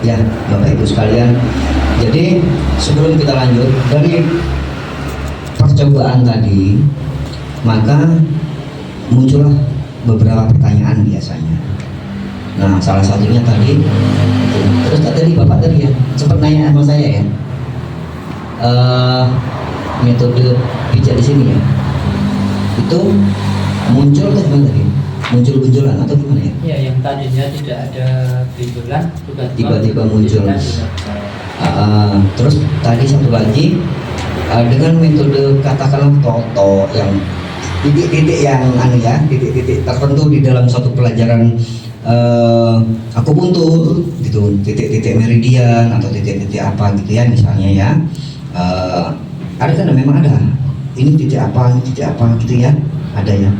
Ya, Bapak Ibu sekalian. Jadi sebelum kita lanjut dari percobaan tadi, maka muncullah beberapa pertanyaan biasanya. Nah, salah satunya tadi, terus tadi Bapak tadi ya sempat nanya sama saya ya, metode pijat di sini ya, itu muncul atau gimana tadi? Muncul-munculan atau gimana ya? Ya, yang tadinya tidak ada benjolan tiba-tiba muncul. Terus tadi satu lagi dengan metode katakanlah toto yang titik-titik yang titik-titik tertentu di dalam suatu pelajaran akupuntur gitu, titik-titik meridian atau titik-titik apa gitu ya misalnya ya, ada kan memang ada ini titik apa gitu ya, ada ya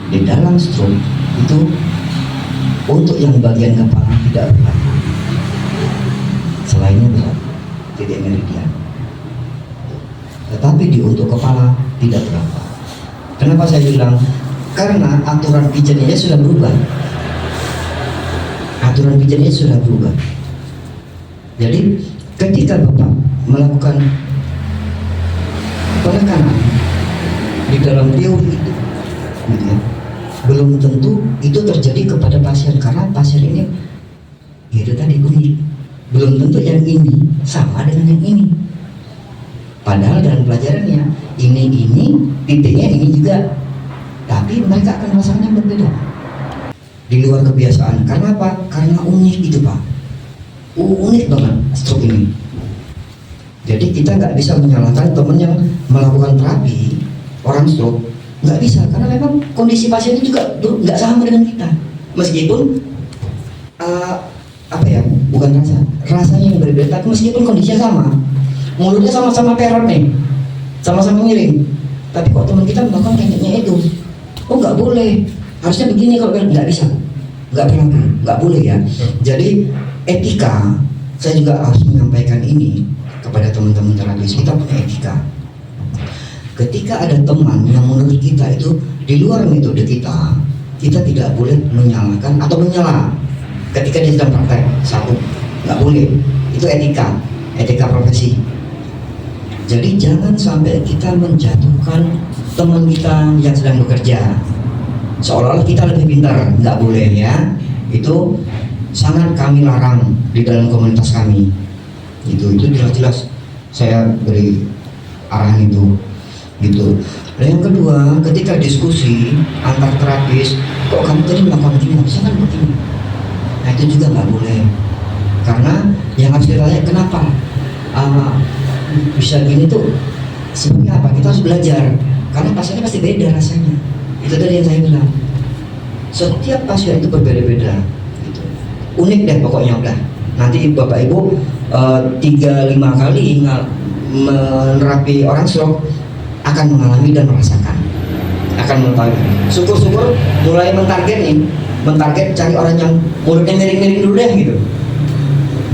di dalam stroke itu. Untuk yang bagian kepala tidak berlaku, selainnya berat titik meridian, tetapi untuk kepala tidak berlaku. Kenapa saya bilang? Karena aturan pijatnya sudah berubah. Aturan pijatnya sudah berubah. Jadi ketika Bapak melakukan penekanan di dalam teori itu, gitu ya, belum tentu itu terjadi kepada pasien, karena pasien ini ya itu tadi unik. Belum tentu yang ini sama dengan yang ini. Padahal dalam pelajarannya ini titiknya ini juga, tapi mereka akan merasakan yang berbeda, di luar kebiasaan. Karena apa? Karena unik itu Pak. Unik banget stroke ini. Jadi kita nggak bisa menyalahkan teman yang melakukan terapi orang stroke, nggak bisa, karena memang kondisi pasiennya juga nggak sama dengan kita. Meskipun bukan rasanya yang berbeda, tapi meskipun kondisinya sama, mulutnya sama-sama perot nih, sama-sama miring, tapi kok teman kita melakukan tekniknya itu, oh nggak boleh, harusnya begini, kalau nggak bisa, nggak berlaku, nggak boleh ya. Jadi etika, saya juga harus menyampaikan ini kepada teman-teman terapis, kita punya etika. Ketika ada teman yang menurut kita itu di luar metode kita tidak boleh menyalahkan atau menyela. Ketika dia sedang praktek, satu, nggak boleh. Itu etika profesi. Jadi jangan sampai kita menjatuhkan teman kita yang sedang bekerja, seolah-olah kita lebih pintar, nggak boleh ya. Itu sangat kami larang di dalam komunitas kami. Itu jelas-jelas saya beri arahan itu. Gitu. Dan yang kedua, ketika diskusi antar terapis, kok kamu tadi melakukan begini, harusnya kan begini. Nah itu juga nggak boleh, karena yang harus kita tanya kenapa bisa gini tuh sebenarnya apa? Kita harus belajar, karena pasiennya pasti beda rasanya. Itu tadi yang saya bilang, setiap pasien itu berbeda-beda, gitu. Unik deh pokoknya udah. Nanti Bapak Ibu 3-5 kali menerapi orang stroke akan mengalami dan merasakan, akan mengetahui. Syukur-syukur mulai mentarget cari orang yang mulutnya miring-miring dulu deh gitu,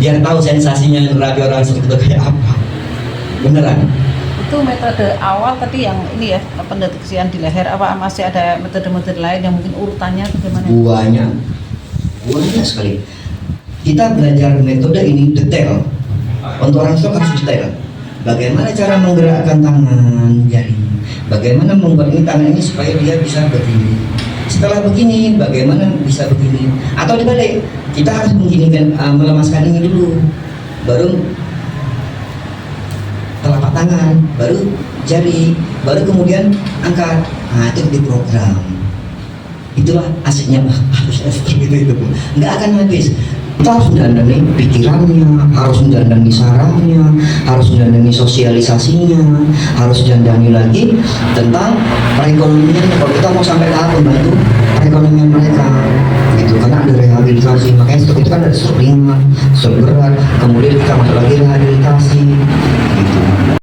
biar tahu sensasinya nerapi orang stroke itu kayak apa. Beneran. Itu metode awal tadi yang ini ya, pendeteksian di leher, apa masih ada metode-metode lain yang mungkin urutannya bagaimana? Banyak sekali. Kita belajar metode ini detail. Untuk orang stroke harus detail. Bagaimana cara menggerakkan tangan, jari, bagaimana membuat ini tangan ini supaya dia bisa begini. Setelah begini, bagaimana bisa begini? Atau dibalik, kita harus begini, melemaskan ini dulu, baru telapak tangan, baru jari, baru kemudian angkat. Nah itu diprogram. Itulah asiknya harus seperti itu. Nggak akan habis. Kita harus mendandani pikirannya, harus mendandani sarafnya, harus mendandani sosialisasinya, harus mendandani lagi tentang perekonomian. Kalau kita mau sampai tahap membantu perekonomian mereka, gitu, karena ada rehabilitasi. Makanya stroke itu kan ada stroke ringan, stroke berat, kemudian kita masuk lagi